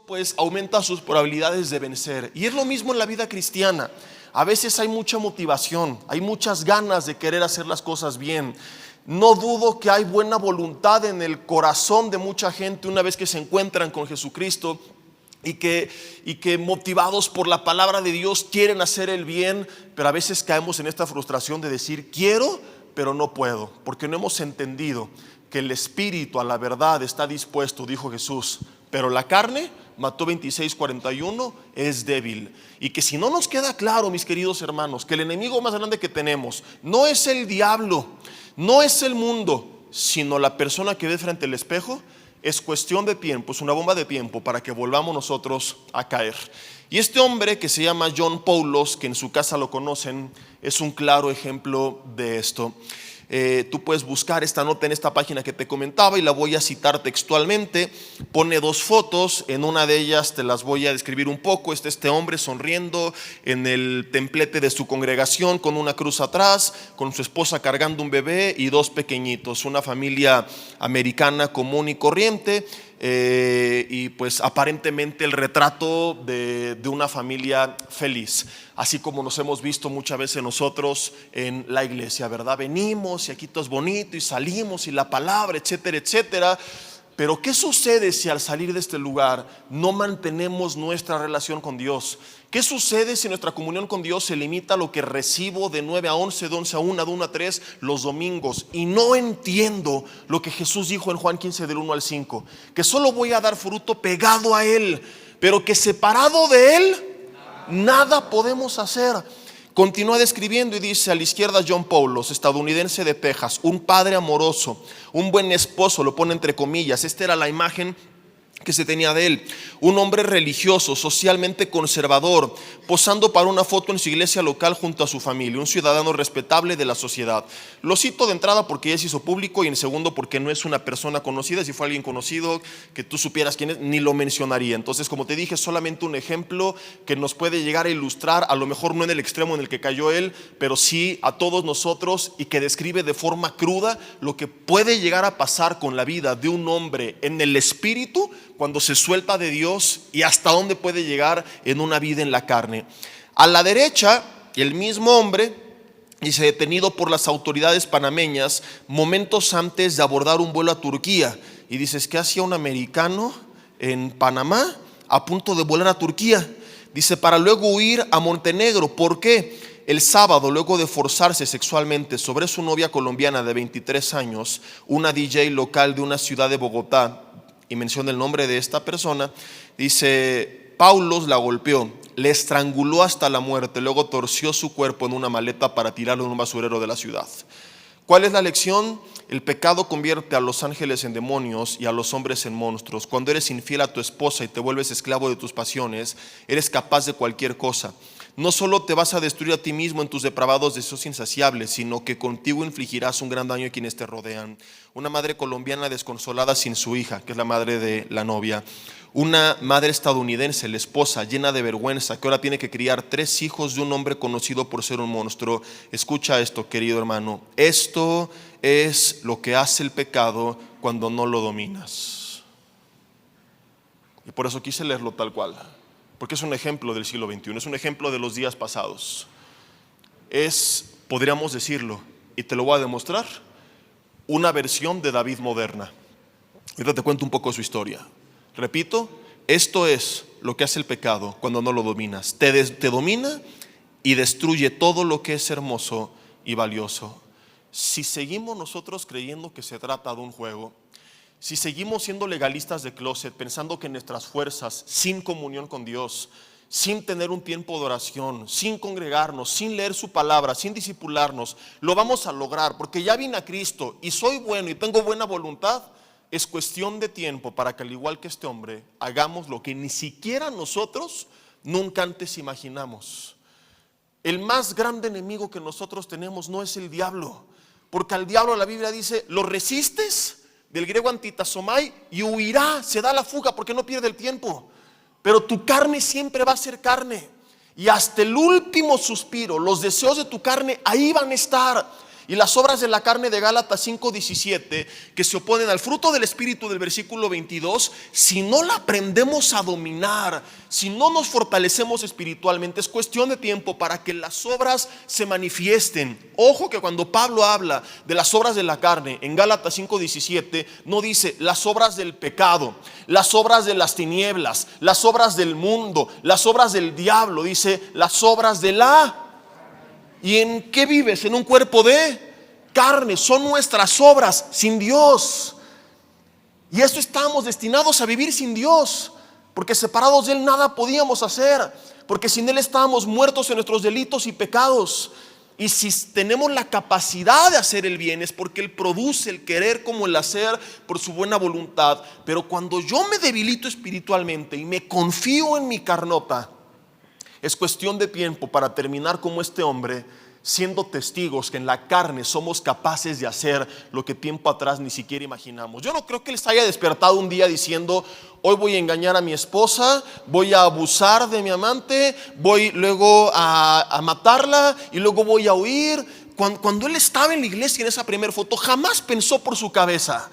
pues aumenta sus probabilidades de vencer. Y es lo mismo en la vida cristiana. A veces hay mucha motivación, hay muchas ganas de querer hacer las cosas bien. No dudo que hay buena voluntad en el corazón de mucha gente una vez que se encuentran con Jesucristo y que motivados por la palabra de Dios quieren hacer el bien, pero a veces caemos en esta frustración de decir quiero, pero no puedo, porque no hemos entendido que el espíritu a la verdad está dispuesto, dijo Jesús, pero la carne, Mateo 26:41, es débil. Y que si no nos queda claro, mis queridos hermanos, que el enemigo más grande que tenemos no es el diablo, no es el mundo, sino la persona que ve frente al espejo, es cuestión de tiempo, es una bomba de tiempo para que volvamos nosotros a caer. Y este hombre que se llama John Poulos, que en su casa lo conocen, es un claro ejemplo de esto. Tú puedes buscar esta nota en esta página que te comentaba y la voy a citar textualmente. Pone dos fotos, en una de ellas te las voy a describir un poco. Este hombre sonriendo en el templete de su congregación con una cruz atrás, con su esposa cargando un bebé y dos pequeñitos, una familia americana común y corriente. Y pues aparentemente el retrato de una familia feliz, así como nos hemos visto muchas veces nosotros en la iglesia, ¿verdad? Venimos y aquí todo es bonito y salimos y la palabra, etcétera, etcétera. Pero ¿qué sucede si al salir de este lugar no mantenemos nuestra relación con Dios? ¿Qué sucede si nuestra comunión con Dios se limita a lo que recibo de 9 a 11, de 11 a 1, de 1 a 3 los domingos? Y no entiendo lo que Jesús dijo en Juan 15 del 1 al 5, que solo voy a dar fruto pegado a Él, pero que separado de Él nada podemos hacer. Continúa describiendo y dice: a la izquierda John Poulos, estadounidense de Texas, un padre amoroso, un buen esposo, lo pone entre comillas. Esta era la imagen que se tenía de él. Un hombre religioso, socialmente conservador, posando para una foto en su iglesia local junto a su familia, un ciudadano respetable de la sociedad. Lo cito de entrada porque ya se hizo público, y en segundo porque no es una persona conocida. Si fue alguien conocido que tú supieras quién es, ni lo mencionaría. Entonces, como te dije, solamente un ejemplo que nos puede llegar a ilustrar, a lo mejor no en el extremo en el que cayó él, pero sí a todos nosotros, y que describe de forma cruda lo que puede llegar a pasar con la vida de un hombre en el espíritu cuando se suelta de Dios, y hasta dónde puede llegar en una vida en la carne. A la derecha, el mismo hombre dice: detenido por las autoridades panameñas momentos antes de abordar un vuelo a Turquía. Y dices: ¿qué hacía un americano en Panamá a punto de volar a Turquía? Dice: para luego huir a Montenegro. ¿Por qué? El sábado, luego de forzarse sexualmente sobre su novia colombiana de 23 años, una DJ local de una ciudad de Bogotá, y menciona el nombre de esta persona, dice: Poulos la golpeó, le estranguló hasta la muerte, luego torció su cuerpo en una maleta para tirarlo en un basurero de la ciudad. ¿Cuál es la lección? El pecado convierte a los ángeles en demonios y a los hombres en monstruos. Cuando eres infiel a tu esposa y te vuelves esclavo de tus pasiones, eres capaz de cualquier cosa. No solo te vas a destruir a ti mismo en tus depravados deseos insaciables, sino que contigo infligirás un gran daño a quienes te rodean. Una madre colombiana desconsolada sin su hija, que es la madre de la novia. Una madre estadounidense, la esposa, llena de vergüenza, que ahora tiene que criar 3 hijos de un hombre conocido por ser un monstruo. Escucha esto, querido hermano. Esto es lo que hace el pecado cuando no lo dominas. Y por eso quise leerlo tal cual, porque es un ejemplo del siglo XXI, es un ejemplo de los días pasados. Es, podríamos decirlo, y te lo voy a demostrar, una versión de David moderna. Ahorita te cuento un poco su historia. Repito, esto es lo que hace el pecado cuando no lo dominas. Te domina y destruye todo lo que es hermoso y valioso. Si seguimos nosotros creyendo que se trata de un juego, si seguimos siendo legalistas de closet, pensando que nuestras fuerzas, sin comunión con Dios, sin tener un tiempo de oración, sin congregarnos, sin leer su palabra, sin discipularnos, lo vamos a lograr porque ya vine a Cristo y soy bueno y tengo buena voluntad, es cuestión de tiempo para que, al igual que este hombre, hagamos lo que ni siquiera nosotros nunca antes imaginamos. El más grande enemigo que nosotros tenemos no es el diablo, porque al diablo la Biblia dice: lo resistes, del griego antitasomai, y huirá, se da la fuga porque no pierde el tiempo. Pero tu carne siempre va a ser carne, y hasta el último suspiro los deseos de tu carne ahí van a estar. Y las obras de la carne de Gálatas 5:17, que se oponen al fruto del Espíritu del versículo 22, si no la aprendemos a dominar, si no nos fortalecemos espiritualmente, es cuestión de tiempo para que las obras se manifiesten. Ojo que cuando Pablo habla de las obras de la carne en Gálatas 5:17, no dice las obras del pecado, las obras de las tinieblas, las obras del mundo, las obras del diablo, dice las obras de la... ¿Y en qué vives? En un cuerpo de carne. Son nuestras obras sin Dios. Y esto estamos destinados a vivir sin Dios, porque separados de Él nada podíamos hacer, porque sin Él estábamos muertos en nuestros delitos y pecados. Y si tenemos la capacidad de hacer el bien, es porque Él produce el querer como el hacer por su buena voluntad. Pero cuando yo me debilito espiritualmente y me confío en mi carnota, es cuestión de tiempo para terminar como este hombre, siendo testigos que en la carne somos capaces de hacer lo que tiempo atrás ni siquiera imaginamos. Yo no creo que él se haya despertado un día diciendo: hoy voy a engañar a mi esposa, voy a abusar de mi amante, voy luego a matarla y luego voy a huir. Cuando él estaba en la iglesia en esa primera foto, jamás pensó por su cabeza.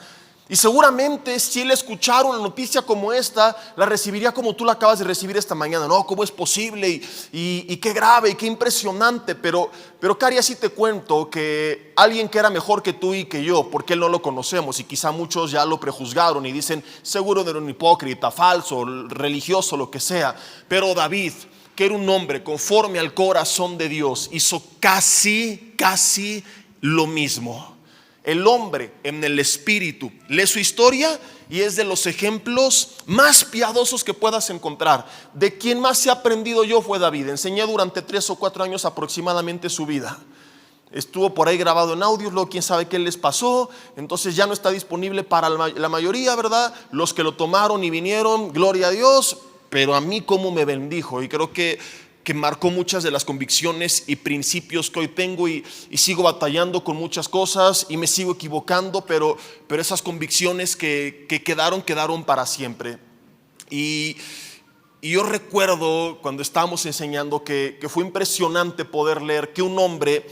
Y seguramente si él escuchara una noticia como esta, la recibiría como tú la acabas de recibir esta mañana. No, ¿cómo es posible? Y qué grave y qué impresionante. Pero Cari, así te cuento que alguien que era mejor que tú y que yo, porque él no lo conocemos y quizá muchos ya lo prejuzgaron y dicen: seguro era un hipócrita, falso, religioso, lo que sea. Pero David, que era un hombre conforme al corazón de Dios, hizo casi lo mismo. El hombre en el espíritu, lee su historia y es de los ejemplos más piadosos que puedas encontrar. De quien más he aprendido yo fue David. Enseñé durante 3 o 4 años aproximadamente su vida. Estuvo por ahí grabado en audios, luego quién sabe qué les pasó. Entonces ya no está disponible para la mayoría, ¿verdad? Los que lo tomaron y vinieron, gloria a Dios. Pero a mí cómo me bendijo, y creo que marcó muchas de las convicciones y principios que hoy tengo, y sigo batallando con muchas cosas y me sigo equivocando, pero esas convicciones que quedaron para siempre. Y yo recuerdo cuando estábamos enseñando que fue impresionante poder leer que un hombre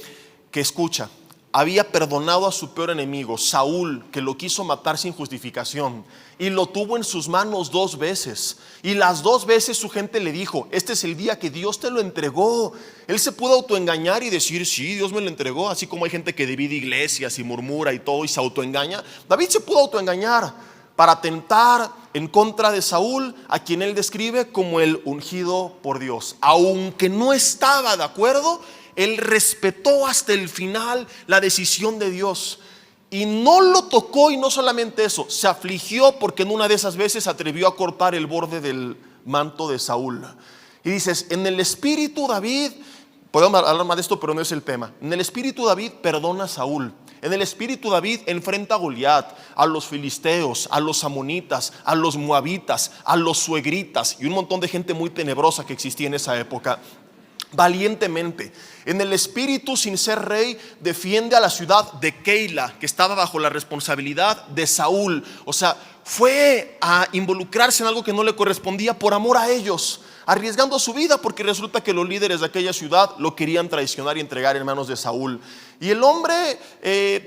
que escucha había perdonado a su peor enemigo, Saúl, que lo quiso matar sin justificación, y lo tuvo en sus manos 2 veces. Y las 2 veces su gente le dijo: este es el día que Dios te lo entregó. Él se pudo autoengañar y decir: sí, Dios me lo entregó. Así como hay gente que divide iglesias y murmura y todo y se autoengaña, David se pudo autoengañar para atentar en contra de Saúl, a quien él describe como el ungido por Dios. Aunque no estaba de acuerdo, él respetó hasta el final la decisión de Dios y no lo tocó. Y no solamente eso, se afligió porque en una de esas veces se atrevió a cortar el borde del manto de Saúl. Y dices: en el espíritu David, podemos hablar más de esto, pero no es el tema. En el espíritu David perdona a Saúl. En el espíritu David enfrenta a Goliat, a los filisteos, a los amonitas, a los moabitas, a los suegritas y un montón de gente muy tenebrosa que existía en esa época. Valientemente. En el espíritu, sin ser rey, defiende a la ciudad de Keila, que estaba bajo la responsabilidad de Saúl. O sea, fue a involucrarse en algo que no le correspondía por amor a ellos, arriesgando su vida, porque resulta que los líderes de aquella ciudad lo querían traicionar y entregar en manos de Saúl. Y el hombre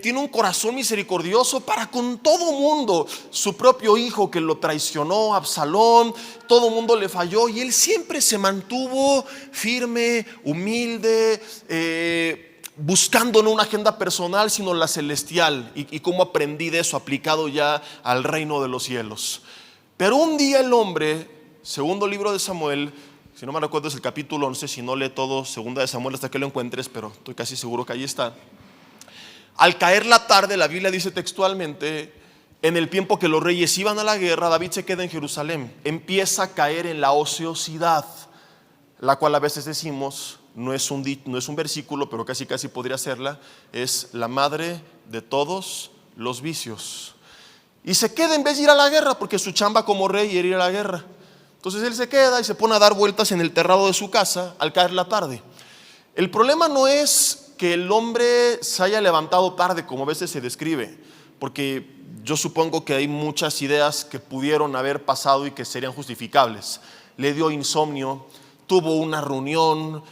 tiene un corazón misericordioso para con todo mundo. Su propio hijo que lo traicionó, Absalón, todo mundo le falló y él siempre se mantuvo firme, humilde, buscando no una agenda personal sino la celestial. Y cómo aprendí de eso aplicado ya al reino de los cielos. Pero un día el hombre, segundo libro de Samuel, si no me recuerdo es el capítulo 11, si no lee todo segunda de Samuel hasta que lo encuentres, pero estoy casi seguro que ahí está. Al caer la tarde, la Biblia dice textualmente, en el tiempo que los reyes iban a la guerra, David se queda en Jerusalén. Empieza a caer en la ociosidad, la cual a veces decimos, no es un versículo, pero casi podría serla, es la madre de todos los vicios. Y se queda en vez de ir a la guerra, porque su chamba como rey era ir a la guerra. Entonces él se queda y se pone a dar vueltas en el terrado de su casa al caer la tarde. El problema no es que el hombre se haya levantado tarde, como a veces se describe, porque yo supongo que hay muchas ideas que pudieron haber pasado y que serían justificables. Le dio insomnio, tuvo una reunión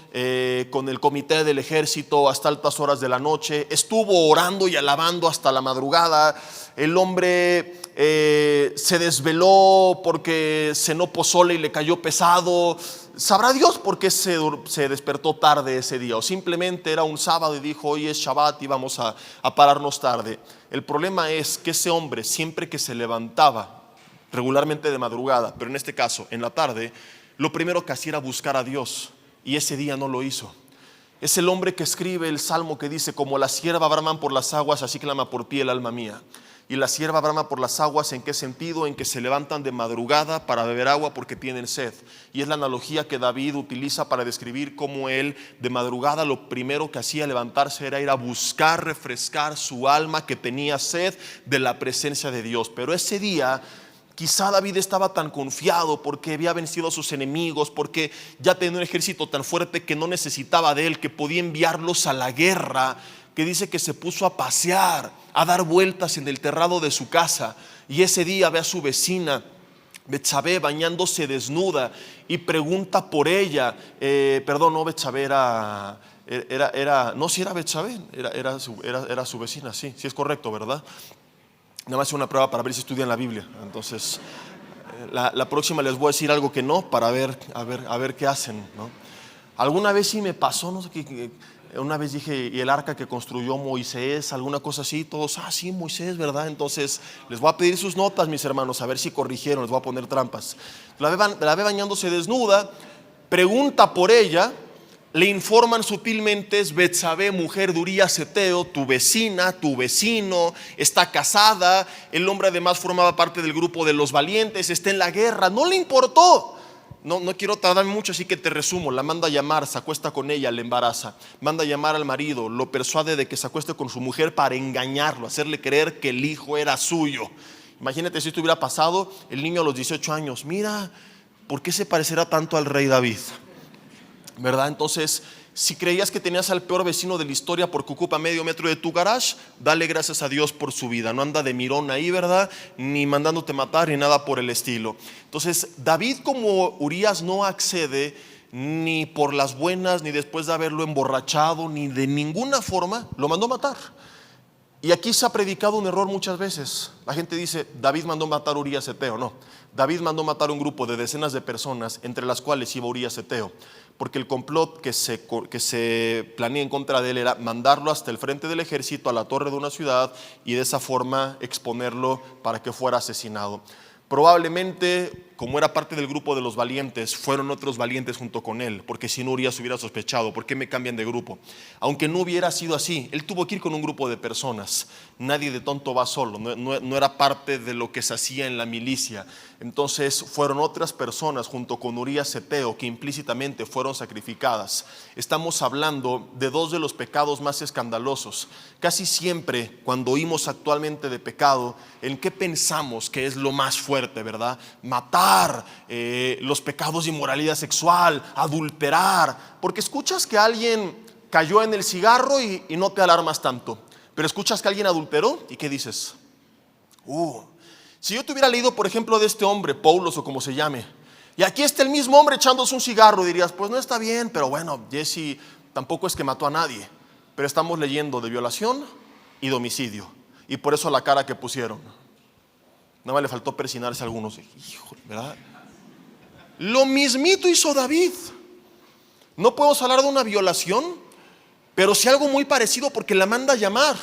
con el comité del ejército hasta altas horas de la noche, estuvo orando y alabando hasta la madrugada. El hombre se desveló porque cenó pozole y le cayó pesado. Sabrá Dios por qué se despertó tarde ese día, o simplemente era un sábado y dijo: hoy es Shabbat y vamos a pararnos tarde. El problema es que ese hombre, siempre que se levantaba, regularmente de madrugada, pero en este caso en la tarde, lo primero que hacía era buscar a Dios, y ese día no lo hizo. Es el hombre que escribe el salmo que dice: como la sierva brama por las aguas, así clama por ti el alma mía. Y la sierva brama por las aguas, ¿en qué sentido? En que se levantan de madrugada para beber agua porque tienen sed. Y es la analogía que David utiliza para describir cómo él de madrugada lo primero que hacía al levantarse era ir a buscar refrescar su alma que tenía sed de la presencia de Dios. Pero ese día quizá David estaba tan confiado porque había vencido a sus enemigos, porque ya tenía un ejército tan fuerte que no necesitaba de él, que podía enviarlos a la guerra, que dice que se puso a pasear, a dar vueltas en el terrado de su casa. Y ese día ve a su vecina Betsabé bañándose desnuda y pregunta por ella. No, Betsabé no, si era Betsabé, era su vecina, sí es correcto, ¿verdad? Nada más es una prueba para ver si estudian la Biblia. Entonces, la próxima les voy a decir algo que no, para ver qué hacen, ¿no? Alguna vez sí me pasó, no sé qué. Una vez dije: y el arca que construyó Moisés, alguna cosa así. Todos: sí, Moisés, ¿verdad? Entonces les voy a pedir sus notas, mis hermanos, a ver si corrigieron. Les voy a poner trampas. La ve bañándose desnuda, pregunta por ella. Le informan sutilmente: es Betsabé, mujer de Urías Heteo, tu vecina, tu vecino, está casada. El hombre además formaba parte del grupo de los valientes, está en la guerra. No le importó. No quiero tardarme mucho, así que te resumo. La manda a llamar, se acuesta con ella, le embaraza. Manda a llamar al marido, lo persuade de que se acueste con su mujer para engañarlo, hacerle creer que el hijo era suyo. Imagínate si esto hubiera pasado, el niño a los 18 años. Mira, ¿por qué se parecerá tanto al rey David? ¿Verdad? Entonces, si creías que tenías al peor vecino de la historia porque ocupa medio metro de tu garage, dale gracias a Dios por su vida. No anda de mirón ahí, ¿verdad? Ni mandándote matar ni nada por el estilo. Entonces, David, como Urías, no accede ni por las buenas, ni después de haberlo emborrachado, ni de ninguna forma, lo mandó matar. Y aquí se ha predicado un error muchas veces. La gente dice: David mandó matar a Urías Heteo. No, David mandó matar a un grupo de decenas de personas, entre las cuales iba Urías Heteo, porque el complot que se planea en contra de él era mandarlo hasta el frente del ejército, a la torre de una ciudad, y de esa forma exponerlo para que fuera asesinado. Probablemente, como era parte del grupo de los valientes, fueron otros valientes junto con él, porque si no, Urías hubiera sospechado: ¿por qué me cambian de grupo? Aunque no hubiera sido así, él tuvo que ir con un grupo de personas. Nadie de tonto va solo, no era parte de lo que se hacía en la milicia. Entonces fueron otras personas junto con Urías Heteo que implícitamente fueron sacrificadas. Estamos hablando de dos de los pecados más escandalosos. Casi siempre cuando oímos actualmente de pecado, ¿en qué pensamos que es lo más fuerte, verdad? Matar, los pecados de inmoralidad sexual, adulterar. Porque escuchas que alguien cayó en el cigarro y no te alarmas tanto, pero escuchas que alguien adulteró y ¿qué dices? Si yo te hubiera leído, por ejemplo, de este hombre, Paulos o como se llame, y aquí está el mismo hombre echándose un cigarro, dirías: pues no está bien, pero bueno, Jesse tampoco es que mató a nadie. Pero estamos leyendo de violación y de homicidio, y por eso la cara que pusieron. Nada más le faltó persinarse a algunos. Híjole, ¿verdad? Lo mismito hizo David. No podemos hablar de una violación, pero sí algo muy parecido, porque la manda a llamar.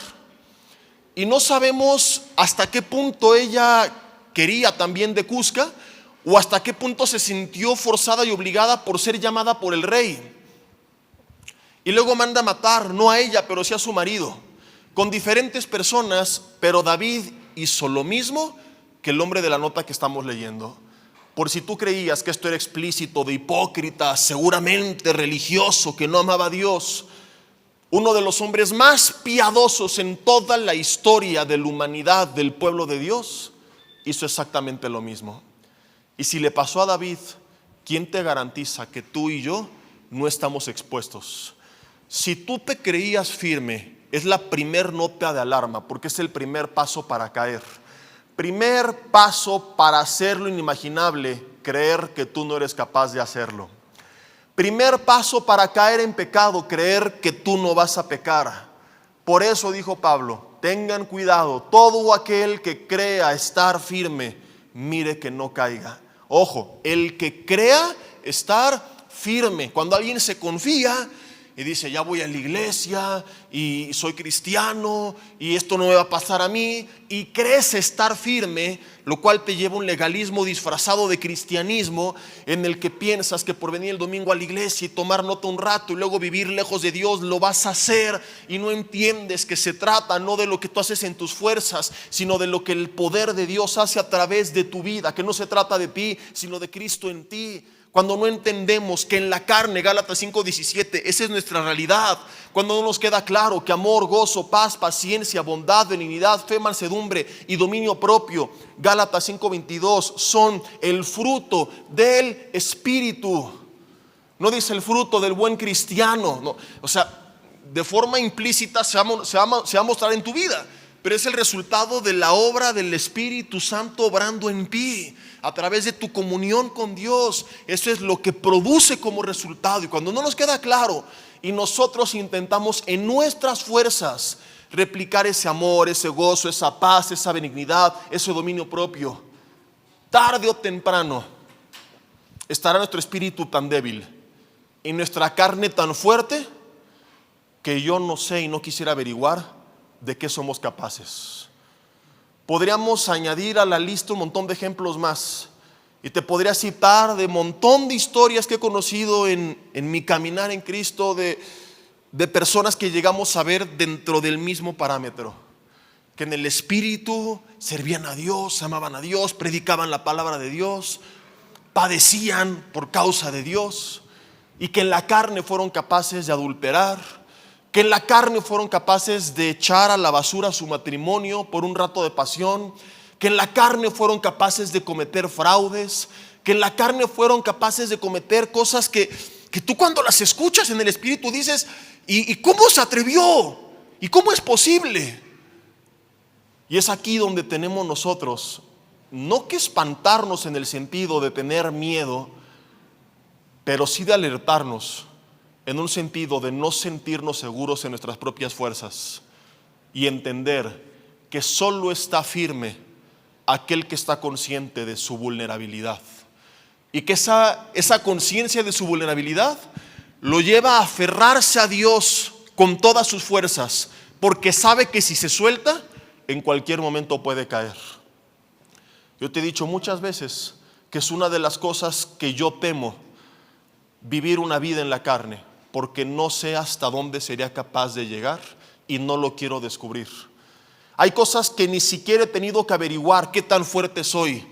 Y no sabemos hasta qué punto ella quería también de Cusca, o hasta qué punto se sintió forzada y obligada por ser llamada por el rey. Y luego manda a matar, no a ella, pero sí a su marido, con diferentes personas. Pero David hizo lo mismo que el hombre de la nota que estamos leyendo. Por si tú creías que esto era explícito, de hipócrita, seguramente religioso, que no amaba a Dios, uno de los hombres más piadosos en toda la historia de la humanidad, del pueblo de Dios, hizo exactamente lo mismo. Y si le pasó a David, ¿quién te garantiza que tú y yo no estamos expuestos? Si tú te creías firme, es la primer nota de alarma, porque es el primer paso para caer. Primer paso para hacer lo inimaginable: creer que tú no eres capaz de hacerlo. Primer paso para caer en pecado, creer que tú no vas a pecar. Por eso dijo Pablo, tengan cuidado, todo aquel que crea estar firme, mire que no caiga. Ojo, el que crea estar firme. Cuando alguien se confía y dice, ya voy a la iglesia y soy cristiano y esto no me va a pasar a mí, y crees estar firme, lo cual te lleva a un legalismo disfrazado de cristianismo, en el que piensas que por venir el domingo a la iglesia y tomar nota un rato y luego vivir lejos de Dios lo vas a hacer, y no entiendes que se trata no de lo que tú haces en tus fuerzas, sino de lo que el poder de Dios hace a través de tu vida, que no se trata de ti, sino de Cristo en ti. Cuando no entendemos que en la carne, Gálatas 5:17, esa es nuestra realidad. Cuando no nos queda claro que amor, gozo, paz, paciencia, bondad, benignidad, fe, mansedumbre y dominio propio, Gálatas 5:22, son el fruto del Espíritu. No dice el fruto del buen cristiano, no. O sea, de forma implícita se va a mostrar en tu vida, pero es el resultado de la obra del Espíritu Santo obrando en ti a través de tu comunión con Dios. Eso es lo que produce como resultado. Y cuando no nos queda claro y nosotros intentamos en nuestras fuerzas replicar ese amor, ese gozo, esa paz, esa benignidad, ese dominio propio, tarde o temprano estará nuestro espíritu tan débil y nuestra carne tan fuerte que yo no sé y no quisiera averiguar de qué somos capaces. Podríamos añadir a la lista un montón de ejemplos más, y te podría citar de montón de historias que he conocido en mi caminar en Cristo, de personas que llegamos a ver dentro del mismo parámetro, que en el espíritu servían a Dios, amaban a Dios, predicaban la palabra de Dios, padecían por causa de Dios, y que en la carne fueron capaces de adulterar, que en la carne fueron capaces de echar a la basura su matrimonio por un rato de pasión, que en la carne fueron capaces de cometer fraudes, que en la carne fueron capaces de cometer cosas que tú cuando las escuchas en el espíritu dices, ¿y cómo se atrevió? ¿Y cómo es posible? Y es aquí donde tenemos nosotros, no que espantarnos en el sentido de tener miedo, pero sí de alertarnos en un sentido de no sentirnos seguros en nuestras propias fuerzas y entender que solo está firme aquel que está consciente de su vulnerabilidad, y que esa conciencia de su vulnerabilidad lo lleva a aferrarse a Dios con todas sus fuerzas, porque sabe que si se suelta en cualquier momento puede caer. Yo te he dicho muchas veces que es una de las cosas que yo temo, vivir una vida en la carne, porque no sé hasta dónde sería capaz de llegar y no lo quiero descubrir. Hay cosas que ni siquiera he tenido que averiguar qué tan fuerte soy,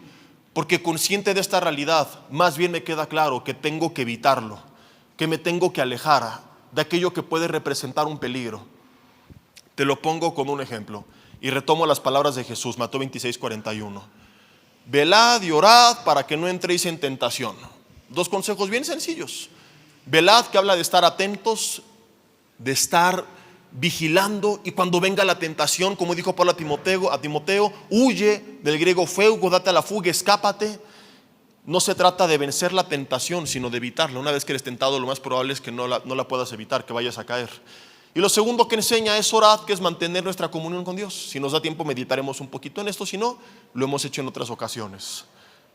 porque consciente de esta realidad, más bien me queda claro que tengo que evitarlo, que me tengo que alejar de aquello que puede representar un peligro. Te lo pongo con un ejemplo y retomo las palabras de Jesús, Mateo 26:41. Velad y orad para que no entréis en tentación. Dos consejos bien sencillos. Velad, que habla de estar atentos, de estar vigilando, y cuando venga la tentación, como dijo Pablo a Timoteo, huye, del griego feugo, date a la fuga, escápate. No se trata de vencer la tentación, sino de evitarla. Una vez que eres tentado, lo más probable es que no la puedas evitar, que vayas a caer. Y lo segundo que enseña es orad, que es mantener nuestra comunión con Dios. Si nos da tiempo meditaremos un poquito en esto, si no, lo hemos hecho en otras ocasiones.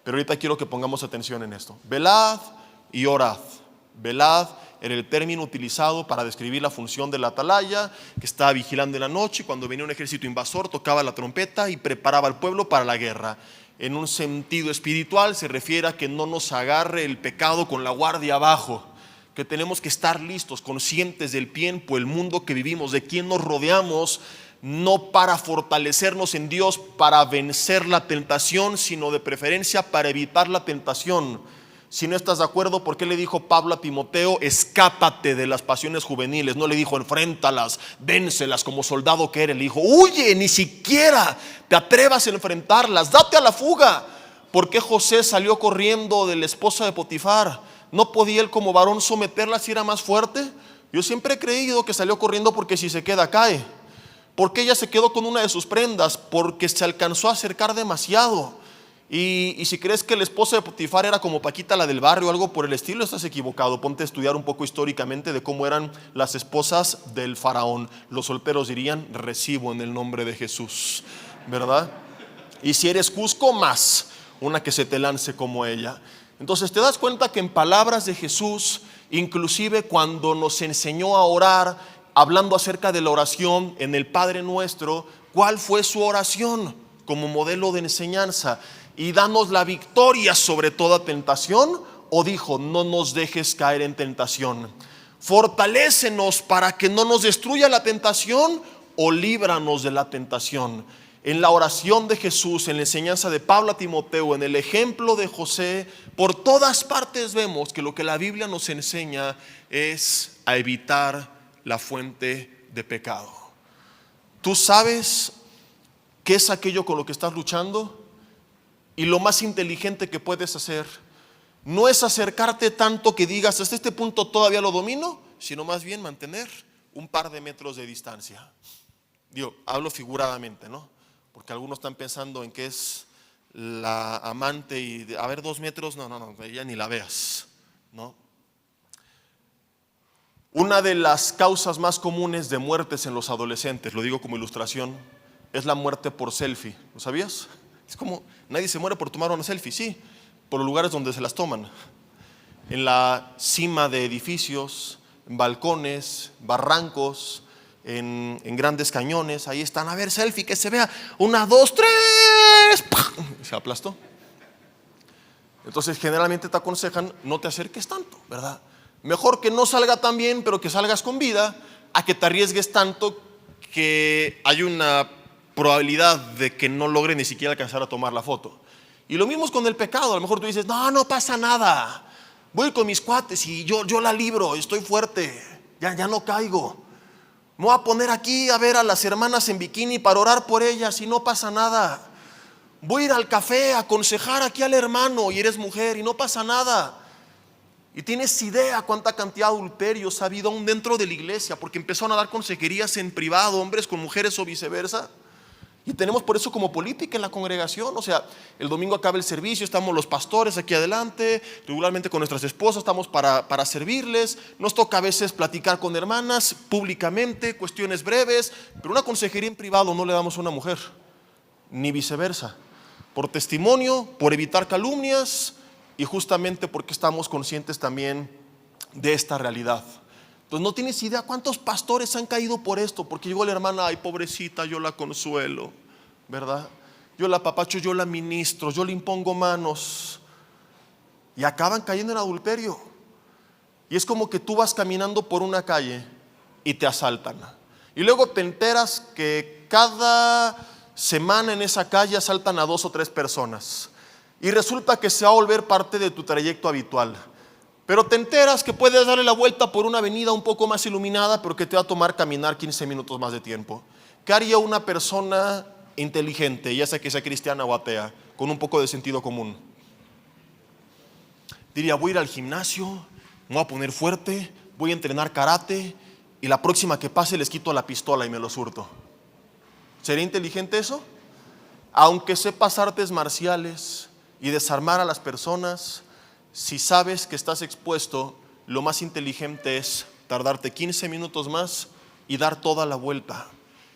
Pero ahorita quiero que pongamos atención en esto. Velad y orad. Velad era el término utilizado para describir la función de la atalaya, que estaba vigilando en la noche, y cuando venía un ejército invasor tocaba la trompeta y preparaba al pueblo para la guerra. En un sentido espiritual se refiere a que no nos agarre el pecado con la guardia abajo, que tenemos que estar listos, conscientes del tiempo, el mundo que vivimos, de quién nos rodeamos, no para fortalecernos en Dios, para vencer la tentación, sino de preferencia para evitar la tentación. Si no estás de acuerdo, ¿por qué le dijo Pablo a Timoteo, escápate de las pasiones juveniles? No le dijo, enfréntalas, véncelas como soldado que eres. Le dijo, huye, ni siquiera te atrevas a enfrentarlas, date a la fuga. ¿Por qué José salió corriendo de la esposa de Potifar? ¿No podía él como varón someterla si era más fuerte? Yo siempre he creído que salió corriendo porque si se queda cae. ¿Por qué ella se quedó con una de sus prendas? Porque se alcanzó a acercar demasiado. Y si crees que el esposo de Potifar era como Paquita la del barrio o algo por el estilo, estás equivocado. Ponte a estudiar un poco históricamente de cómo eran las esposas del faraón. Los solteros dirían: recibo en el nombre de Jesús, ¿verdad? Y si eres Cusco, más una que se te lance como ella. Entonces te das cuenta que en palabras de Jesús, inclusive cuando nos enseñó a orar, hablando acerca de la oración en el Padre Nuestro, ¿cuál fue su oración como modelo de enseñanza? Y danos la victoria sobre toda tentación, o dijo: no nos dejes caer en tentación. Fortalécenos para que no nos destruya la tentación, o líbranos de la tentación. En la oración de Jesús, en la enseñanza de Pablo a Timoteo, en el ejemplo de José, por todas partes vemos que lo que la Biblia nos enseña es a evitar la fuente de pecado. ¿Tú sabes qué es aquello con lo que estás luchando? Y lo más inteligente que puedes hacer no es acercarte tanto que digas: hasta este punto todavía lo domino, sino más bien mantener un par de metros de distancia. Digo, hablo figuradamente, ¿no? Porque algunos están pensando en que es la amante y a ver, 2 metros, no, ella ni la veas, ¿no? Una de las causas más comunes de muertes en los adolescentes, lo digo como ilustración, es la muerte por selfie. ¿Lo sabías? Es como, nadie se muere por tomar una selfie, sí, por los lugares donde se las toman. En la cima de edificios, en balcones, barrancos, en grandes cañones, ahí están: a ver, selfie, que se vea, 1, 2, 3, se aplastó. Entonces generalmente te aconsejan: no te acerques tanto, ¿verdad? Mejor que no salga tan bien, pero que salgas con vida, a que te arriesgues tanto que hay una probabilidad de que no logre ni siquiera alcanzar a tomar la foto. Y lo mismo es con el pecado. A lo mejor tú dices: no pasa nada, voy con mis cuates y yo la libro, estoy fuerte, ya no caigo. Me voy a poner aquí a ver a las hermanas en bikini para orar por ellas y no pasa nada. Voy a ir al café a aconsejar aquí al hermano y eres mujer y no pasa nada. Y tienes idea cuánta cantidad de adulterios ha habido aún dentro de la iglesia, porque empezaron a dar consejerías en privado, hombres con mujeres o viceversa. Y tenemos por eso como política en la congregación. O sea, el domingo acaba el servicio, estamos los pastores aquí adelante, regularmente con nuestras esposas estamos para servirles. Nos toca a veces platicar con hermanas públicamente, cuestiones breves, pero una consejería en privado no le damos a una mujer, ni viceversa, por testimonio, por evitar calumnias y justamente porque estamos conscientes también de esta realidad. Entonces no tienes idea cuántos pastores han caído por esto, porque llegó la hermana: ay, pobrecita, yo la consuelo, ¿verdad? Yo la apapacho, yo la ministro, yo le impongo manos, y acaban cayendo en adulterio. Y es como que tú vas caminando por una calle y te asaltan, y luego te enteras que cada semana en esa calle asaltan a 2 o 3 personas, y resulta que se va a volver parte de tu trayecto habitual. Pero te enteras que puedes darle la vuelta por una avenida un poco más iluminada, pero que te va a tomar caminar 15 minutos más de tiempo. ¿Qué haría una persona inteligente, ya sea que sea cristiana o atea, con un poco de sentido común? Diría: voy a ir al gimnasio, me voy a poner fuerte, voy a entrenar karate, y la próxima que pase les quito la pistola y me los hurto. ¿Sería inteligente eso? Aunque sepas artes marciales y desarmar a las personas, si sabes que estás expuesto, lo más inteligente es tardarte 15 minutos más y dar toda la vuelta.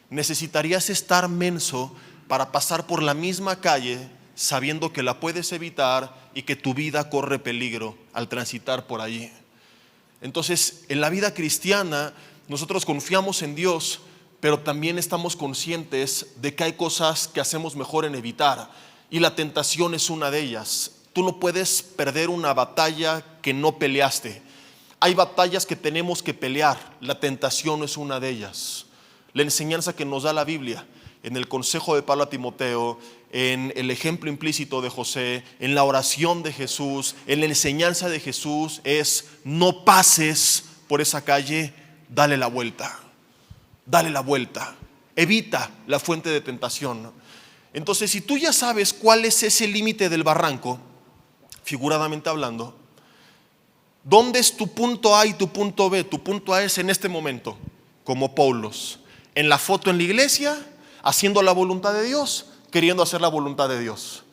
Necesitarías estar menso para pasar por la misma calle sabiendo que la puedes evitar y que tu vida corre peligro al transitar por allí. Entonces, en la vida cristiana nosotros confiamos en Dios, pero también estamos conscientes de que hay cosas que hacemos mejor en evitar, y la tentación es una de ellas. Tú no puedes perder una batalla que no peleaste. Hay batallas que tenemos que pelear, la tentación es una de ellas. La enseñanza que nos da la Biblia, en el consejo de Pablo a Timoteo, en el ejemplo implícito de José, en la oración de Jesús, en la enseñanza de Jesús, es: no pases por esa calle, dale la vuelta, evita la fuente de tentación. Entonces, si tú ya sabes cuál es ese límite del barranco, figuradamente hablando, ¿dónde es tu punto A y tu punto B? Tu punto A es en este momento, como Paulos, en la foto en la iglesia, haciendo la voluntad de Dios, queriendo hacer la voluntad de Dios.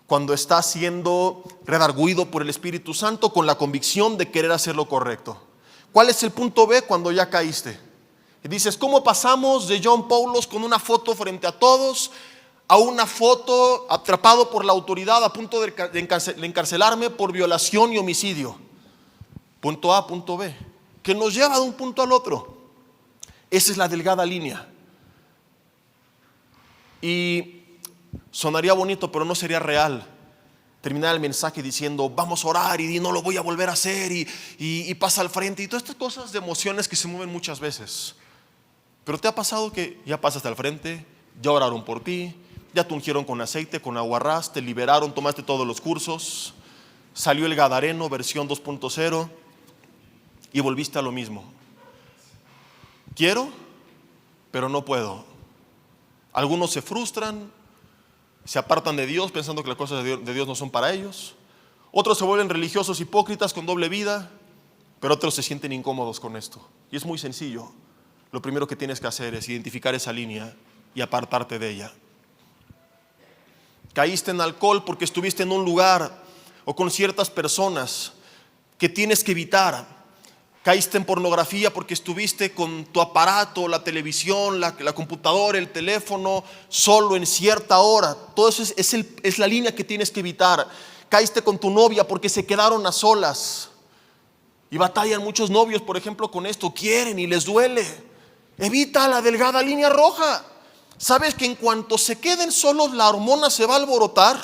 cuando estás siendo redarguido por el Espíritu Santo con la convicción de querer hacer lo correcto. ¿Cuál es el punto B cuando ya caíste? Y dices, ¿cómo pasamos de John Paulos con una foto frente a todos a una foto atrapado por la autoridad a punto de encarcelarme por violación y homicidio? Punto A, punto B, que nos lleva de un punto al otro. Esa es la delgada línea. Y sonaría bonito, pero no sería real terminar el mensaje diciendo, vamos a orar y no lo voy a volver a hacer y pasa al frente y todas estas cosas de emociones que se mueven muchas veces. Pero ¿te ha pasado que ya pasaste al frente, ya oraron por ti, ya te ungieron con aceite, con aguarrás, te liberaron, tomaste todos los cursos, salió el Gadareno versión 2.0 y volviste a lo mismo? Quiero, pero no puedo. Algunos se frustran, se apartan de Dios pensando que las cosas de Dios no son para ellos. Otros se vuelven religiosos hipócritas con doble vida, pero otros se sienten incómodos con esto. Y es muy sencillo. Lo primero que tienes que hacer es identificar esa línea y apartarte de ella. Caíste en alcohol porque estuviste en un lugar o con ciertas personas que tienes que evitar. Caíste en pornografía porque estuviste con tu aparato, la televisión, la computadora, el teléfono, solo en cierta hora. Todo eso es la línea que tienes que evitar. Caíste con tu novia porque se quedaron a solas. Y batallan muchos novios, por ejemplo, con esto. Quieren y les duele. Evita la delgada línea roja. ¿Sabes que en cuanto se queden solos la hormona se va a alborotar?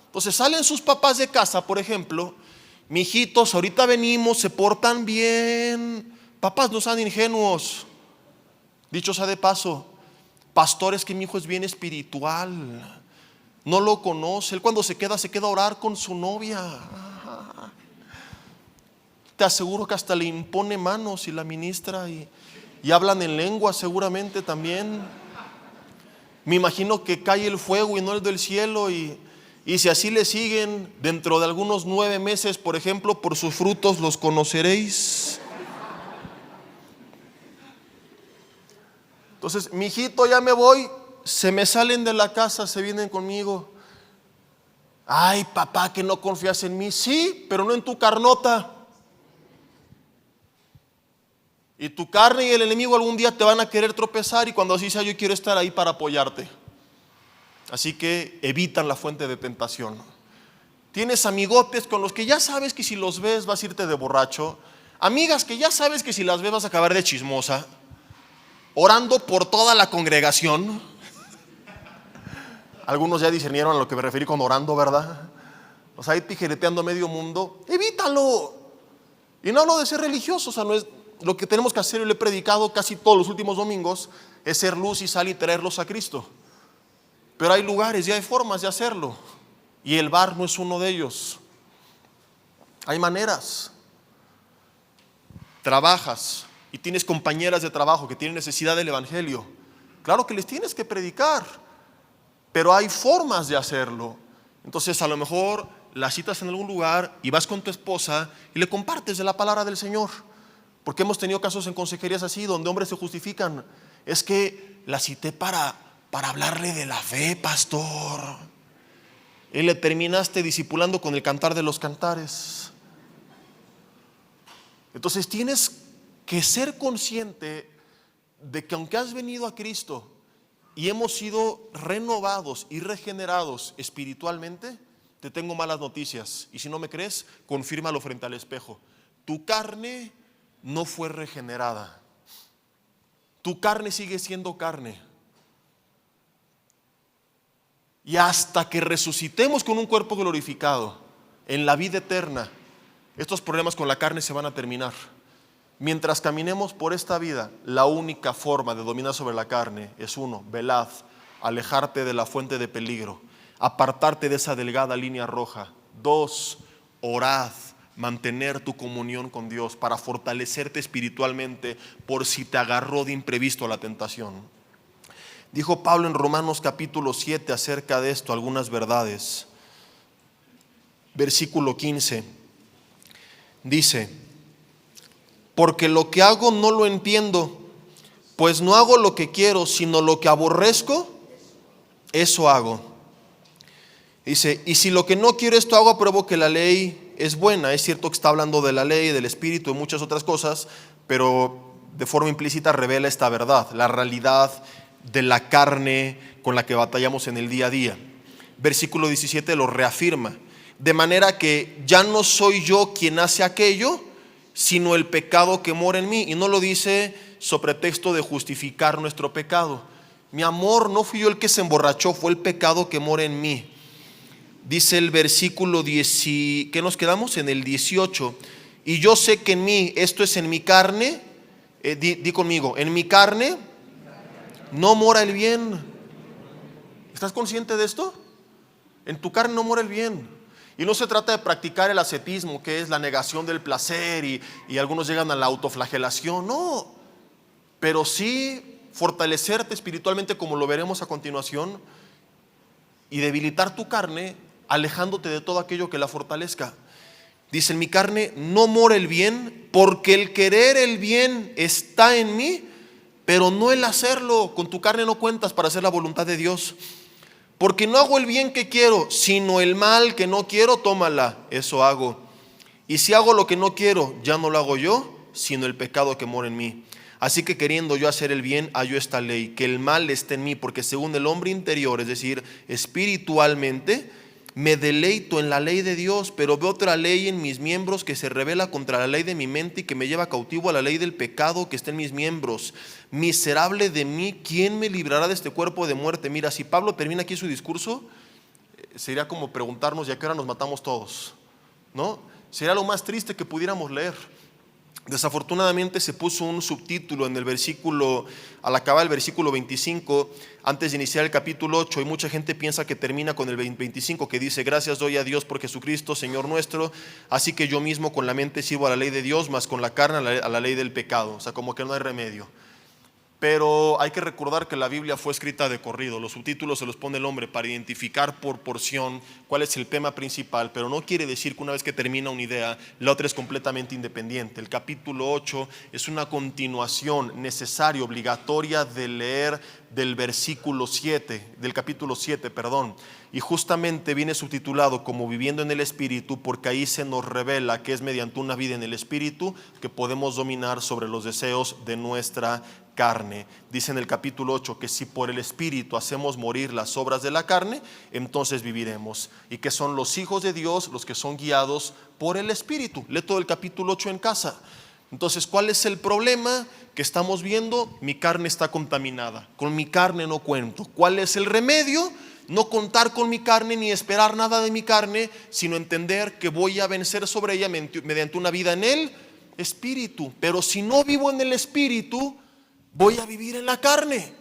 Entonces salen sus papás de casa, por ejemplo. Mijitos, ahorita venimos, se portan bien. Papás, no sean ingenuos. Dicho sea de paso, pastores, que mi hijo es bien espiritual, no lo conoce. Él cuando se queda a orar con su novia. Te aseguro que hasta le impone manos y la ministra y hablan en lengua seguramente también. Me imagino que cae el fuego y no el del cielo y si así le siguen, dentro de algunos 9 meses, por ejemplo, por sus frutos los conoceréis. Entonces, mijito, ya me voy, se me salen de la casa, se vienen conmigo. Ay, papá, que no confías en mí. Sí, pero no en tu carnota. Y tu carne y el enemigo algún día te van a querer tropezar, y cuando así sea, yo quiero estar ahí para apoyarte. Así que evitan la fuente de tentación. Tienes amigotes con los que ya sabes que si los ves vas a irte de borracho. Amigas que ya sabes que si las ves vas a acabar de chismosa, orando por toda la congregación. Algunos ya discernieron a lo que me referí con orando, ¿verdad? O sea, ahí tijereteando a medio mundo. Evítalo. Y no hablo de ser religioso, o sea, no es lo que tenemos que hacer. Yo lo he predicado casi todos los últimos domingos, es ser luz y sal y traerlos a Cristo. Pero hay lugares y hay formas de hacerlo, y el bar no es uno de ellos. Hay maneras. Trabajas y tienes compañeras de trabajo que tienen necesidad del evangelio. Claro que les tienes que predicar, pero hay formas de hacerlo. Entonces a lo mejor la citas en algún lugar y vas con tu esposa y le compartes de la palabra del Señor. Porque hemos tenido casos en consejerías así donde hombres se justifican. Es que la cité para hablarle de la fe, pastor. Y le terminaste discipulando con el cantar de los cantares. Entonces tienes que ser consciente de que aunque has venido a Cristo y hemos sido renovados y regenerados espiritualmente, te tengo malas noticias. Y si no me crees, confírmalo frente al espejo. Tu carne no fue regenerada. Tu carne sigue siendo carne. Y hasta que resucitemos con un cuerpo glorificado en la vida eterna, estos problemas con la carne se van a terminar. Mientras caminemos por esta vida, la única forma de dominar sobre la carne es: 1, velad, alejarte de la fuente de peligro, apartarte de esa delgada línea roja. 2, orad, mantener tu comunión con Dios para fortalecerte espiritualmente por si te agarró de imprevisto la tentación. Dijo Pablo en Romanos capítulo 7 acerca de esto algunas verdades. Versículo 15 dice: porque lo que hago no lo entiendo, pues no hago lo que quiero, sino lo que aborrezco, eso hago. Dice, y si lo que no quiero esto hago, apruebo que la ley es buena. Es cierto que está hablando de la ley, del Espíritu y muchas otras cosas, pero de forma implícita revela esta verdad, la realidad de la carne con la que batallamos en el día a día. Versículo 17 lo reafirma. De manera que ya no soy yo quien hace aquello, sino el pecado que mora en mí. Y no lo dice sobre pretexto de justificar nuestro pecado. Mi amor, no fui yo el que se emborrachó, fue el pecado que mora en mí. Dice el versículo 10, ¿qué nos quedamos? En el 18. Y yo sé que en mí, esto es en mi carne, di conmigo, en mi carne no mora el bien. ¿Estás consciente de esto? En tu carne no mora el bien. Y no se trata de practicar el ascetismo, que es la negación del placer, y algunos llegan a la autoflagelación. No, pero sí fortalecerte espiritualmente, como lo veremos a continuación, y debilitar tu carne, alejándote de todo aquello que la fortalezca. Dice, en mi carne no mora el bien, porque el querer el bien está en mí, pero no el hacerlo. Con tu carne no cuentas para hacer la voluntad de Dios. Porque no hago el bien que quiero, sino el mal que no quiero, tómala, eso hago. Y si hago lo que no quiero, ya no lo hago yo, sino el pecado que mora en mí. Así que queriendo yo hacer el bien, hallo esta ley, que el mal esté en mí, porque según el hombre interior, es decir, espiritualmente, me deleito en la ley de Dios, pero veo otra ley en mis miembros que se revela contra la ley de mi mente y que me lleva cautivo a la ley del pecado que está en mis miembros. Miserable de mí, ¿quién me librará de este cuerpo de muerte? Mira, si Pablo termina aquí su discurso, sería como preguntarnos, ¿y a qué hora nos matamos todos? ¿No? Sería lo más triste que pudiéramos leer. Desafortunadamente se puso un subtítulo en el versículo, al acabar el versículo 25, antes de iniciar el capítulo 8, y mucha gente piensa que termina con el 25, que dice, gracias doy a Dios por Jesucristo, Señor nuestro, así que yo mismo con la mente sirvo a la ley de Dios, mas con la carne a la ley del pecado. O sea, como que no hay remedio. Pero hay que recordar que la Biblia fue escrita de corrido. Los subtítulos se los pone el hombre para identificar por porción cuál es el tema principal, pero no quiere decir que una vez que termina una idea, la otra es completamente independiente. El capítulo 8 es una continuación necesaria, obligatoria de leer del versículo 7, del capítulo 7, perdón. Y justamente viene subtitulado como Viviendo en el Espíritu, porque ahí se nos revela que es mediante una vida en el Espíritu que podemos dominar sobre los deseos de nuestra carne. Dice en el capítulo 8 que si por el Espíritu hacemos morir las obras de la carne, entonces viviremos. Y que son los hijos de Dios los que son guiados por el Espíritu. Lee todo el capítulo 8 en casa. Entonces, ¿cuál es el problema que estamos viendo? Mi carne está contaminada. Con mi carne no cuento. ¿Cuál es el remedio? No contar con mi carne ni esperar nada de mi carne, sino entender que voy a vencer sobre ella mediante una vida en el Espíritu. Pero si no vivo en el Espíritu, voy a vivir en la carne.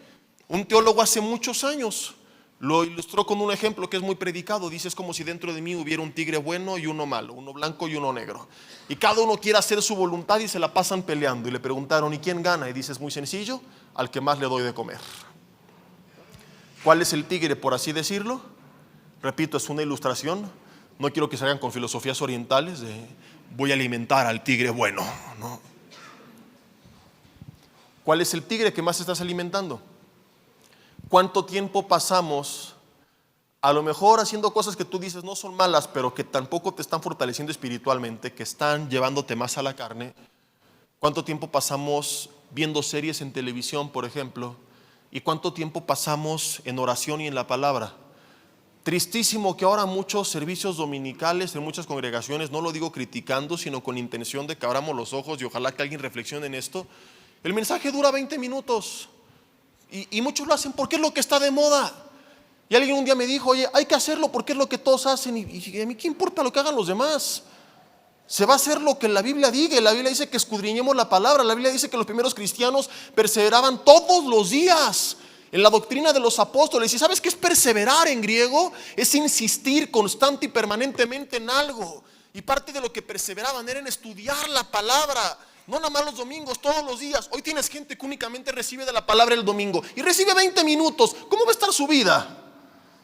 Un teólogo hace muchos años lo ilustró con un ejemplo que es muy predicado. Dice, es como si dentro de mí hubiera un tigre bueno y uno malo, uno blanco y uno negro, y cada uno quiere hacer su voluntad y se la pasan peleando. Y le preguntaron, ¿y quién gana? Y dice, es muy sencillo, al que más le doy de comer. ¿Cuál es el tigre, por así decirlo? Repito, es una ilustración. No quiero que salgan con filosofías orientales de voy a alimentar al tigre bueno, ¿no? ¿Cuál es el tigre que más estás alimentando? ¿Cuánto tiempo pasamos a lo mejor haciendo cosas que tú dices no son malas, pero que tampoco te están fortaleciendo espiritualmente, que están llevándote más a la carne? ¿Cuánto tiempo pasamos viendo series en televisión, por ejemplo? ¿Y cuánto tiempo pasamos en oración y en la palabra? Tristísimo que ahora muchos servicios dominicales en muchas congregaciones, no lo digo criticando, sino con intención de que abramos los ojos y ojalá que alguien reflexione en esto. El mensaje dura 20 minutos y muchos lo hacen porque es lo que está de moda. Y alguien un día me dijo, oye, hay que hacerlo porque es lo que todos hacen. Y a mí qué importa lo que hagan los demás. Se va a hacer lo que la Biblia diga. La Biblia dice que escudriñemos la palabra. La Biblia dice que los primeros cristianos perseveraban todos los días en la doctrina de los apóstoles. ¿Y sabes qué es perseverar en griego? Es insistir constante y permanentemente en algo. Y parte de lo que perseveraban era en estudiar la palabra. No nada más los domingos, todos los días. Hoy tienes gente que únicamente recibe de la palabra el domingo y recibe 20 minutos. ¿Cómo va a estar su vida?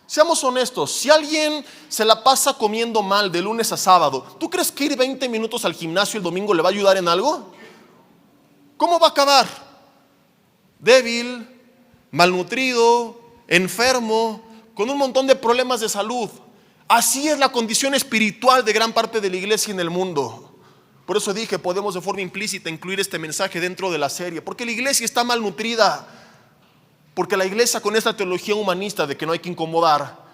Seamos honestos, si alguien se la pasa comiendo mal de lunes a sábado, ¿tú crees que ir 20 minutos al gimnasio el domingo le va a ayudar en algo? ¿Cómo va a acabar? Débil, malnutrido, enfermo, con un montón de problemas de salud. Así es la condición espiritual de gran parte de la iglesia en el mundo. Por eso dije, podemos de forma implícita incluir este mensaje dentro de la serie, porque la iglesia está malnutrida, porque la iglesia, con esta teología humanista de que no hay que incomodar,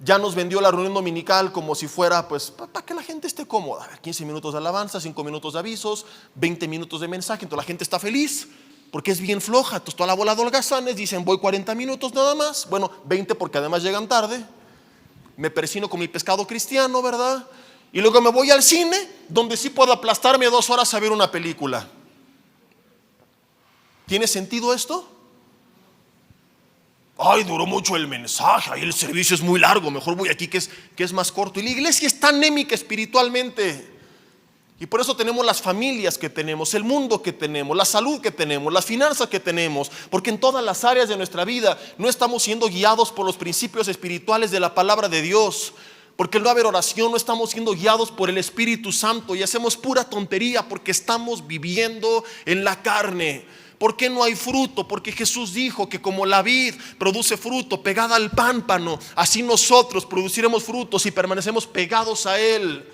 ya nos vendió la reunión dominical como si fuera, pues, para que la gente esté cómoda. A ver, 15 minutos de alabanza, 5 minutos de avisos, 20 minutos de mensaje. Entonces la gente está feliz porque es bien floja. Entonces toda la bola de holgazanes dicen, voy 40 minutos nada más. Bueno, 20 porque además llegan tarde. Me persino con mi pescado cristiano, ¿verdad? Y luego me voy al cine, donde sí puedo aplastarme 2 horas a ver una película. ¿Tiene sentido esto? Ay, duró mucho el mensaje, ahí el servicio es muy largo, mejor voy aquí que es más corto. Y la iglesia está anémica espiritualmente. Y por eso tenemos las familias que tenemos, el mundo que tenemos, la salud que tenemos, las finanzas que tenemos. Porque en todas las áreas de nuestra vida no estamos siendo guiados por los principios espirituales de la palabra de Dios. Porque al no haber oración no estamos siendo guiados por el Espíritu Santo y hacemos pura tontería porque estamos viviendo en la carne. ¿Por qué no hay fruto? Porque Jesús dijo que como la vid produce fruto pegada al pámpano, así nosotros produciremos frutos si permanecemos pegados a Él.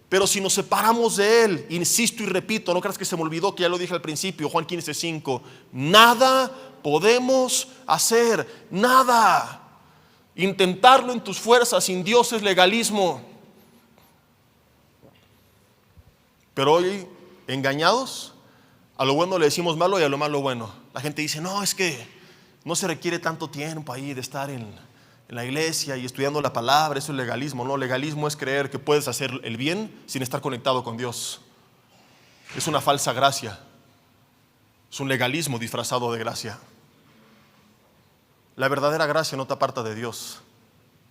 Pero si nos separamos de Él, insisto y repito, no creas que se me olvidó que ya lo dije al principio, Juan 15:5, nada podemos hacer, nada. Intentarlo en tus fuerzas sin Dios es legalismo. Pero hoy, engañados, a lo bueno le decimos malo y a lo malo bueno. La gente dice, no, es que no se requiere tanto tiempo ahí de estar en la iglesia y estudiando la palabra, eso es legalismo. No, legalismo es creer que puedes hacer el bien sin estar conectado con Dios. Es una falsa gracia. Es un legalismo disfrazado de gracia. La verdadera gracia no te aparta de Dios,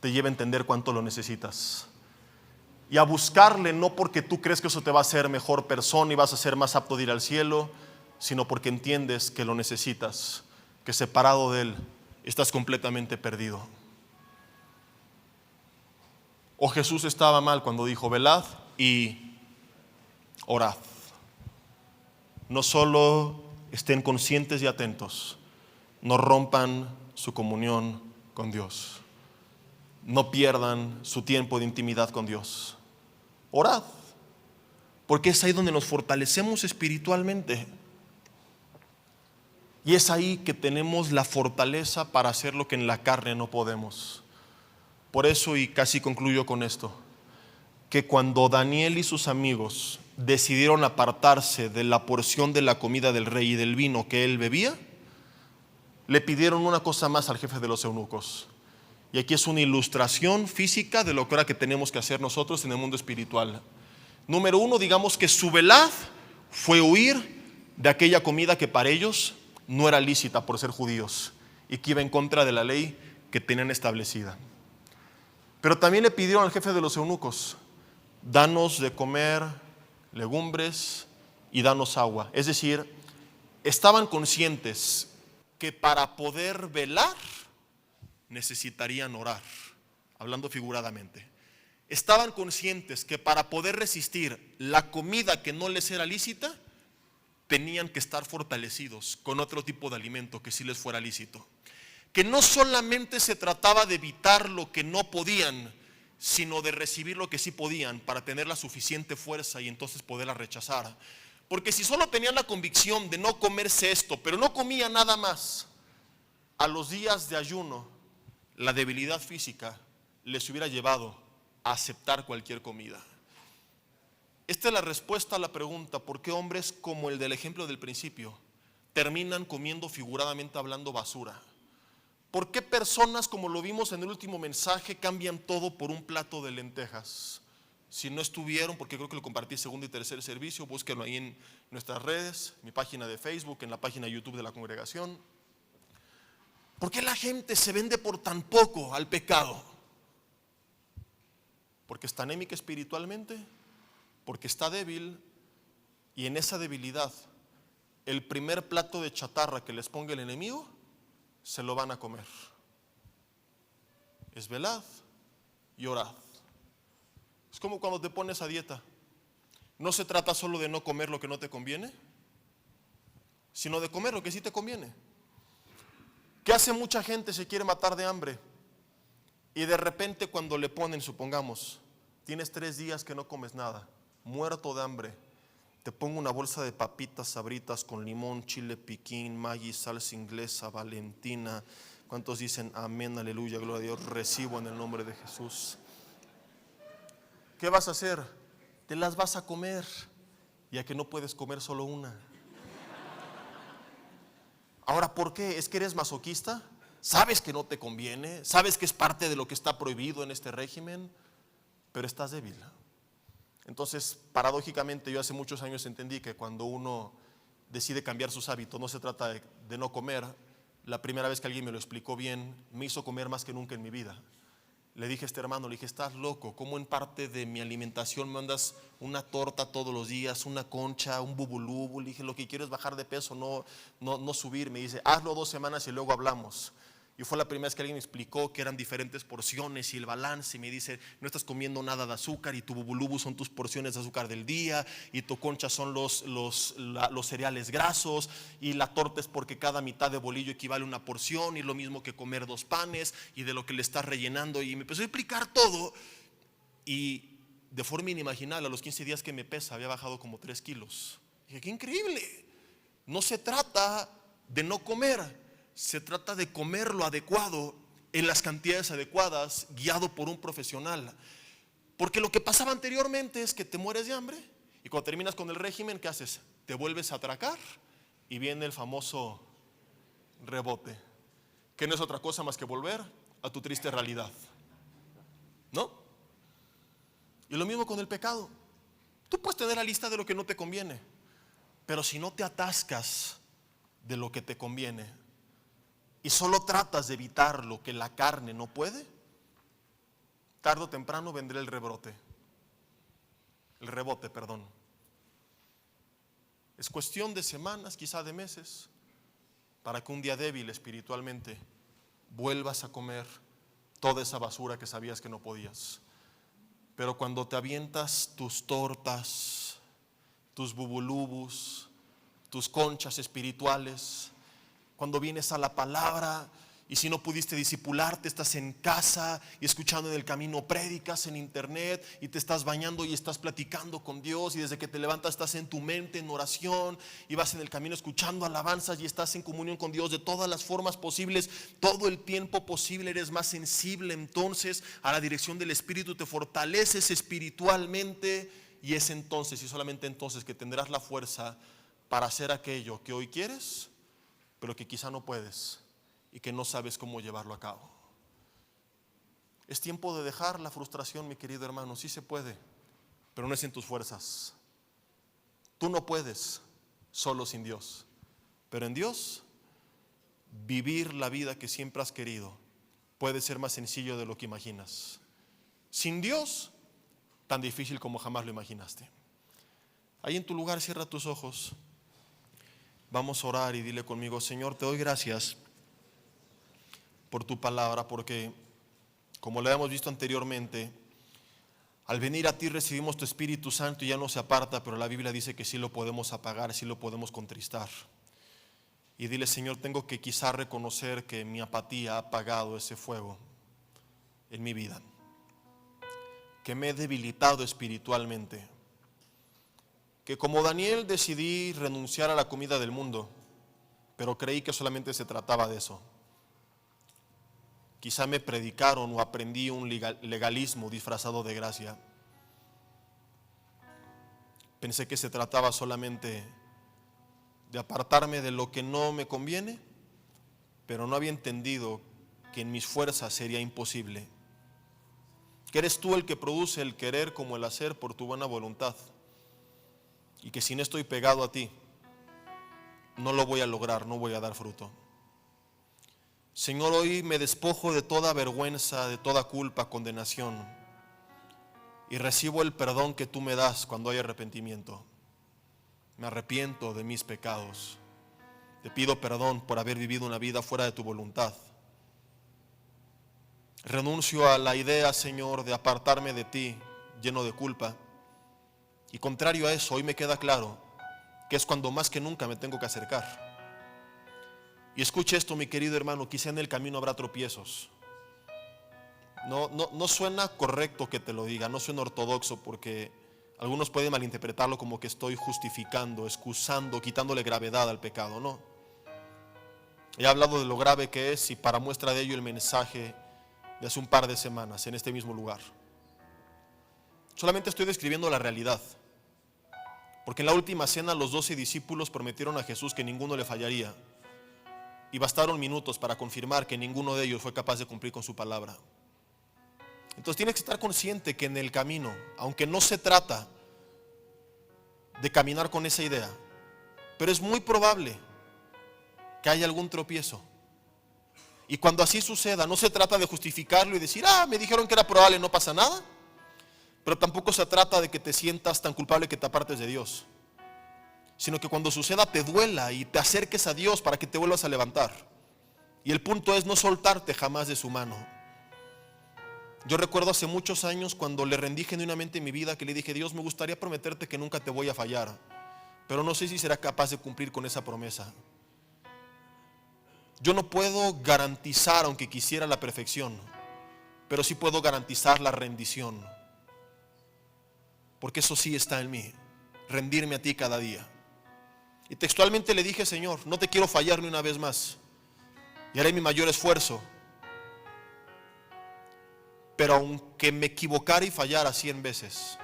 te lleva a entender cuánto lo necesitas. Y a buscarle no porque tú crees que eso te va a hacer mejor persona y vas a ser más apto de ir al cielo, sino porque entiendes que lo necesitas, que separado de Él estás completamente perdido. O Jesús estaba mal cuando dijo, velad y orad. No solo estén conscientes y atentos, no rompan su comunión con Dios, no pierdan su tiempo de intimidad con Dios. Orad, porque es ahí donde nos fortalecemos espiritualmente. Y es ahí que tenemos la fortaleza para hacer lo que en la carne no podemos. Por eso, y casi concluyo con esto, que cuando Daniel y sus amigos decidieron apartarse de la porción de la comida del rey y del vino que él bebía, le pidieron una cosa más al jefe de los eunucos. Y aquí es una ilustración física de lo que ahora que tenemos que hacer nosotros en el mundo espiritual. Número 1, digamos que su velad fue huir de aquella comida que para ellos no era lícita por ser judíos y que iba en contra de la ley que tenían establecida. Pero también le pidieron al jefe de los eunucos, danos de comer legumbres y danos agua. Es decir, estaban conscientes que para poder velar necesitarían orar, hablando figuradamente. Estaban conscientes que para poder resistir la comida que no les era lícita, tenían que estar fortalecidos con otro tipo de alimento que sí les fuera lícito. Que no solamente se trataba de evitar lo que no podían, sino de recibir lo que sí podían para tener la suficiente fuerza y entonces poderla rechazar. Porque si solo tenían la convicción de no comerse esto, pero no comían nada más, a los días de ayuno, la debilidad física les hubiera llevado a aceptar cualquier comida. Esta es la respuesta a la pregunta, ¿por qué hombres como el del ejemplo del principio terminan comiendo figuradamente hablando basura? ¿Por qué personas, como lo vimos en el último mensaje, cambian todo por un plato de lentejas? Si no estuvieron, porque creo que lo compartí en segundo y tercer servicio, búsquenlo ahí en nuestras redes, mi página de Facebook, en la página de YouTube de la congregación. ¿Por qué la gente se vende por tan poco al pecado? Porque está anémica espiritualmente, porque está débil, y en esa debilidad el primer plato de chatarra que les ponga el enemigo se lo van a comer. Es velad y orad. Es como cuando te pones a dieta. No se trata solo de no comer lo que no te conviene, sino de comer lo que sí te conviene. ¿Qué hace mucha gente? Se quiere matar de hambre Y de repente cuando le ponen, supongamos, tienes 3 días que no comes nada, muerto de hambre, te pongo una bolsa de papitas Sabritas con limón, chile piquín, Maggi, salsa inglesa, Valentina. ¿Cuántos dicen amén, aleluya, gloria a Dios? Recibo en el nombre de Jesús. ¿Qué vas a hacer? Te las vas a comer, ya que no puedes comer solo una. Ahora, ¿por qué? ¿Es que eres masoquista? ¿Sabes que no te conviene? ¿Sabes que es parte de lo que está prohibido en este régimen? Pero estás débil. Entonces, paradójicamente, yo hace muchos años entendí que cuando uno decide cambiar sus hábitos, no se trata de no comer. La primera vez que alguien me lo explicó bien, me hizo comer más que nunca en mi vida. Le dije a este hermano, le dije, estás loco, ¿cómo en parte de mi alimentación me mandas una torta todos los días, una concha, un bubulubu? Le dije, lo que quiero es bajar de peso, no subir. Me dice, hazlo 2 semanas y luego hablamos. Y fue la primera vez que alguien me explicó que eran diferentes porciones y el balance. Y me dice, no estás comiendo nada de azúcar y tu bubulubu son tus porciones de azúcar del día y tu concha son los cereales grasos y la torta es porque cada mitad de bolillo equivale a una porción y lo mismo que comer 2 panes y de lo que le estás rellenando. Y me empezó a explicar todo y de forma inimaginable a los 15 días que me pesa había bajado como 3 kilos. Y dije, qué increíble. No se trata de no comer. Se trata de comer lo adecuado en las cantidades adecuadas, guiado por un profesional. Porque lo que pasaba anteriormente es que te mueres de hambre y cuando terminas con el régimen, ¿qué haces? Te vuelves a atracar y viene el famoso rebote, que no es otra cosa más que volver a tu triste realidad, ¿no? Y lo mismo con el pecado. Tú puedes tener la lista de lo que no te conviene, pero si no te atascas de lo que te conviene y solo tratas de evitar lo que la carne no puede, tarde o temprano vendrá el rebote. Es cuestión de semanas, quizá de meses, para que un día débil espiritualmente vuelvas a comer toda esa basura que sabías que no podías. Pero cuando te avientas tus tortas, tus bubulubus, tus conchas espirituales, cuando vienes a la palabra y si no pudiste discipularte, estás en casa y escuchando en el camino prédicas en internet y te estás bañando y estás platicando con Dios y desde que te levantas estás en tu mente en oración y vas en el camino escuchando alabanzas y estás en comunión con Dios de todas las formas posibles, todo el tiempo posible, eres más sensible entonces a la dirección del Espíritu, te fortaleces espiritualmente y es entonces y solamente entonces que tendrás la fuerza para hacer aquello que hoy quieres, pero que quizá no puedes y que no sabes cómo llevarlo a cabo. Es tiempo de dejar la frustración, mi querido hermano. Sí se puede, pero no es en tus fuerzas. Tú no puedes solo sin Dios, pero en Dios vivir la vida que siempre has querido puede ser más sencillo de lo que imaginas. Sin Dios, tan difícil como jamás lo imaginaste. Ahí en tu lugar cierra tus ojos. Vamos a orar y dile conmigo, Señor, te doy gracias por tu palabra, porque como lo hemos visto anteriormente, al venir a ti recibimos tu Espíritu Santo y ya no se aparta, pero la Biblia dice que sí lo podemos apagar, sí lo podemos contristar. Y dile, Señor, tengo que quizá reconocer que mi apatía ha apagado ese fuego en mi vida, que me he debilitado espiritualmente, que como Daniel decidí renunciar a la comida del mundo, pero creí que solamente se trataba de eso. Quizá me predicaron o aprendí un legalismo disfrazado de gracia. Pensé que se trataba solamente de apartarme de lo que no me conviene, pero no había entendido que en mis fuerzas sería imposible. Que eres tú el que produce el querer como el hacer por tu buena voluntad. Y que si no estoy pegado a ti, no lo voy a lograr, no voy a dar fruto. Señor, hoy me despojo de toda vergüenza, de toda culpa, condenación y recibo el perdón que tú me das cuando hay arrepentimiento. Me arrepiento de mis pecados. Te pido perdón por haber vivido una vida fuera de tu voluntad. Renuncio a la idea, Señor, de apartarme de ti lleno de culpa. Y contrario a eso, hoy me queda claro que es cuando más que nunca me tengo que acercar. Y escuche esto, mi querido hermano, quizá en el camino habrá tropiezos. No suena correcto que te lo diga, no suena ortodoxo, porque algunos pueden malinterpretarlo como que estoy justificando, excusando, quitándole gravedad al pecado. No. He hablado de lo grave que es, y para muestra de ello el mensaje de hace un par de semanas en este mismo lugar. Solamente estoy describiendo la realidad, porque en la última cena los 12 discípulos prometieron a Jesús que ninguno le fallaría, y bastaron minutos para confirmar que ninguno de ellos fue capaz de cumplir con su palabra. Entonces tienes que estar consciente que en el camino, aunque no se trata de caminar con esa idea, pero es muy probable que haya algún tropiezo. Y cuando así suceda, no se trata de justificarlo y decir, me dijeron que era probable, no pasa nada. Pero tampoco se trata de que te sientas tan culpable que te apartes de Dios, sino que cuando suceda te duela y te acerques a Dios para que te vuelvas a levantar. Y el punto es no soltarte jamás de su mano. Yo recuerdo hace muchos años cuando le rendí genuinamente mi vida, que le dije, Dios, me gustaría prometerte que nunca te voy a fallar, pero no sé si será capaz de cumplir con esa promesa. Yo no puedo garantizar, aunque quisiera, la perfección, pero sí puedo garantizar la rendición, porque eso sí está en mí, rendirme a ti cada día. Y textualmente le dije, Señor, no te quiero fallar ni una vez más, y haré mi mayor esfuerzo, pero aunque me equivocara y fallara 100 veces,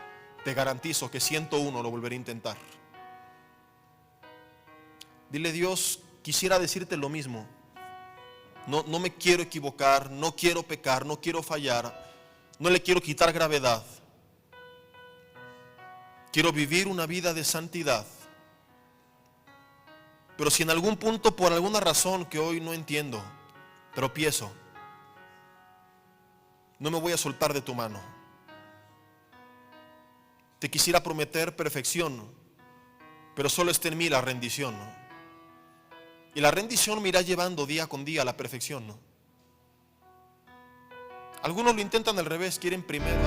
te garantizo que 101 lo volveré a intentar. Dile, Dios, quisiera decirte lo mismo. No me quiero equivocar, no quiero pecar, no quiero fallar, no le quiero quitar gravedad. Quiero vivir una vida de santidad. Pero si en algún punto, por alguna razón que hoy no entiendo, tropiezo, no me voy a soltar de tu mano. Te quisiera prometer perfección, pero solo está en mí la rendición, ¿no? Y la rendición me irá llevando día con día a la perfección, ¿no? Algunos lo intentan al revés, quieren primero